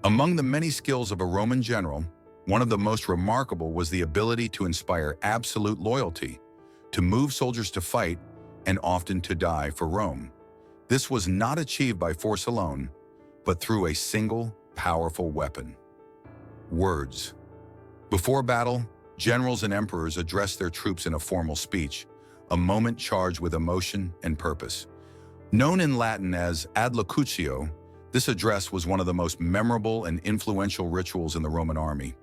Among the many skills of a Roman general, one of the most remarkable was the ability to inspire absolute loyalty, to move soldiers to fight, and often to die for Rome. This was not achieved by force alone, but through a single, powerful weapon: words. Before battle, generals and emperors addressed their troops in a formal speech, a moment charged with emotion and purpose. Known in Latin as adlocutio, this address was one of the most memorable and influential rituals in the Roman army.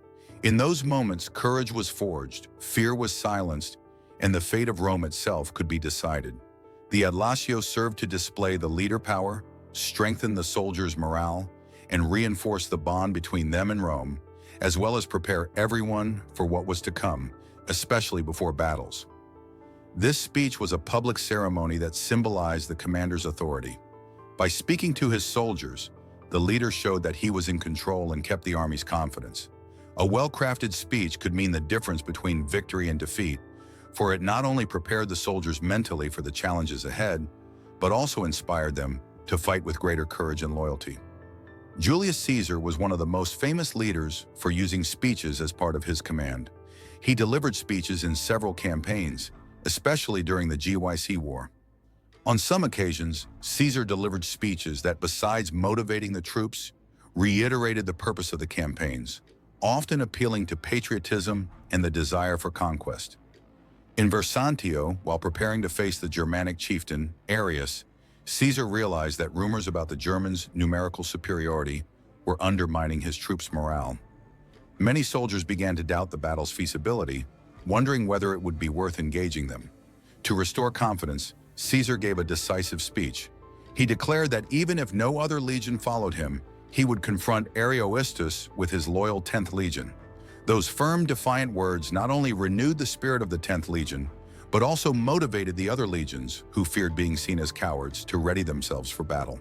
In those moments, courage was forged, fear was silenced, and the fate of Rome itself could be decided. The adlocutio served to display the leader power, strengthen the soldiers' morale, and reinforce the bond between them and Rome, as well as prepare everyone for what was to come, especially before battles. This speech was a public ceremony that symbolized the commander's authority. By speaking to his soldiers, the leader showed that he was in control and kept the army's confidence. A well-crafted speech could mean the difference between victory and defeat, for it not only prepared the soldiers mentally for the challenges ahead, but also inspired them to fight with greater courage and loyalty. Julius Caesar was one of the most famous leaders for using speeches as part of his command. He delivered speeches in several campaigns, especially during the GYC War. On some occasions, Caesar delivered speeches that, besides motivating the troops, reiterated the purpose of the campaigns, often appealing to patriotism and the desire for conquest. In Versantio, while preparing to face the Germanic chieftain, Arius, Caesar realized that rumors about the Germans' numerical superiority were undermining his troops' morale. Many soldiers began to doubt the battle's feasibility, wondering whether it would be worth engaging them. To restore confidence, Caesar gave a decisive speech. He declared that even if no other legion followed him, he would confront Arioistus with his loyal 10th Legion. Those firm, defiant words not only renewed the spirit of the 10th Legion, but also motivated the other legions, who feared being seen as cowards, to ready themselves for battle.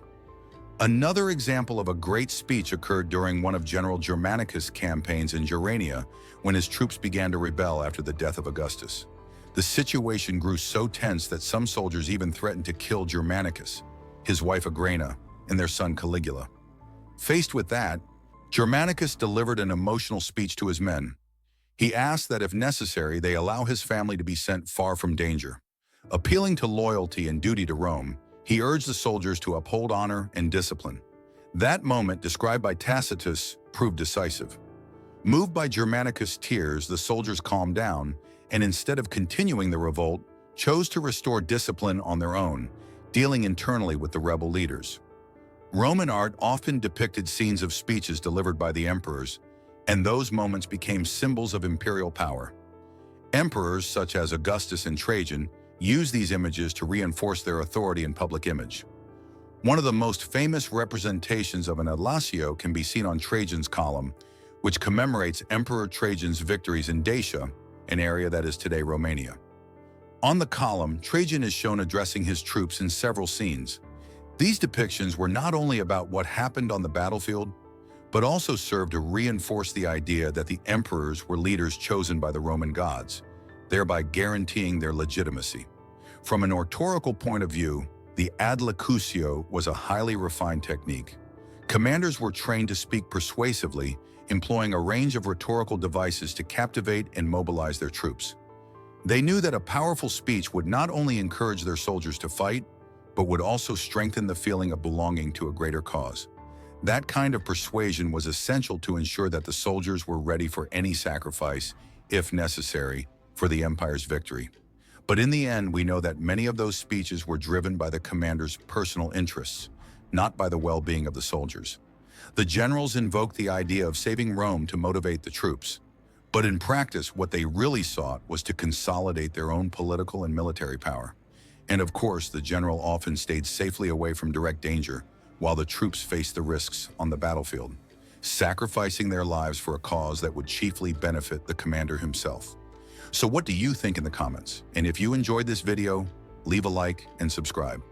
Another example of a great speech occurred during one of General Germanicus' campaigns in Germania, when his troops began to rebel after the death of Augustus. The situation grew so tense that some soldiers even threatened to kill Germanicus, his wife Agrena, and their son Caligula. Faced with that, Germanicus delivered an emotional speech to his men. He asked that if necessary, they allow his family to be sent far from danger. Appealing to loyalty and duty to Rome, he urged the soldiers to uphold honor and discipline. That moment, described by Tacitus, proved decisive. Moved by Germanicus' tears, the soldiers calmed down, and instead of continuing the revolt, chose to restore discipline on their own, dealing internally with the rebel leaders. Roman art often depicted scenes of speeches delivered by the emperors, and those moments became symbols of imperial power. Emperors such as Augustus and Trajan used these images to reinforce their authority and public image. One of the most famous representations of an adlocutio can be seen on Trajan's column, which commemorates Emperor Trajan's victories in Dacia, an area that is today Romania. On the column, Trajan is shown addressing his troops in several scenes. These depictions were not only about what happened on the battlefield, but also served to reinforce the idea that the emperors were leaders chosen by the Roman gods, thereby guaranteeing their legitimacy. From an oratorical point of view, the adlocutio was a highly refined technique. Commanders were trained to speak persuasively, employing a range of rhetorical devices to captivate and mobilize their troops. They knew that a powerful speech would not only encourage their soldiers to fight, but would also strengthen the feeling of belonging to a greater cause. That kind of persuasion was essential to ensure that the soldiers were ready for any sacrifice, if necessary, for the empire's victory. But in the end, we know that many of those speeches were driven by the commander's personal interests, not by the well-being of the soldiers. The generals invoked the idea of saving Rome to motivate the troops. But in practice, what they really sought was to consolidate their own political and military power. And of course, the general often stayed safely away from direct danger, while the troops faced the risks on the battlefield, sacrificing their lives for a cause that would chiefly benefit the commander himself. So what do you think in the comments? And if you enjoyed this video, leave a like and subscribe.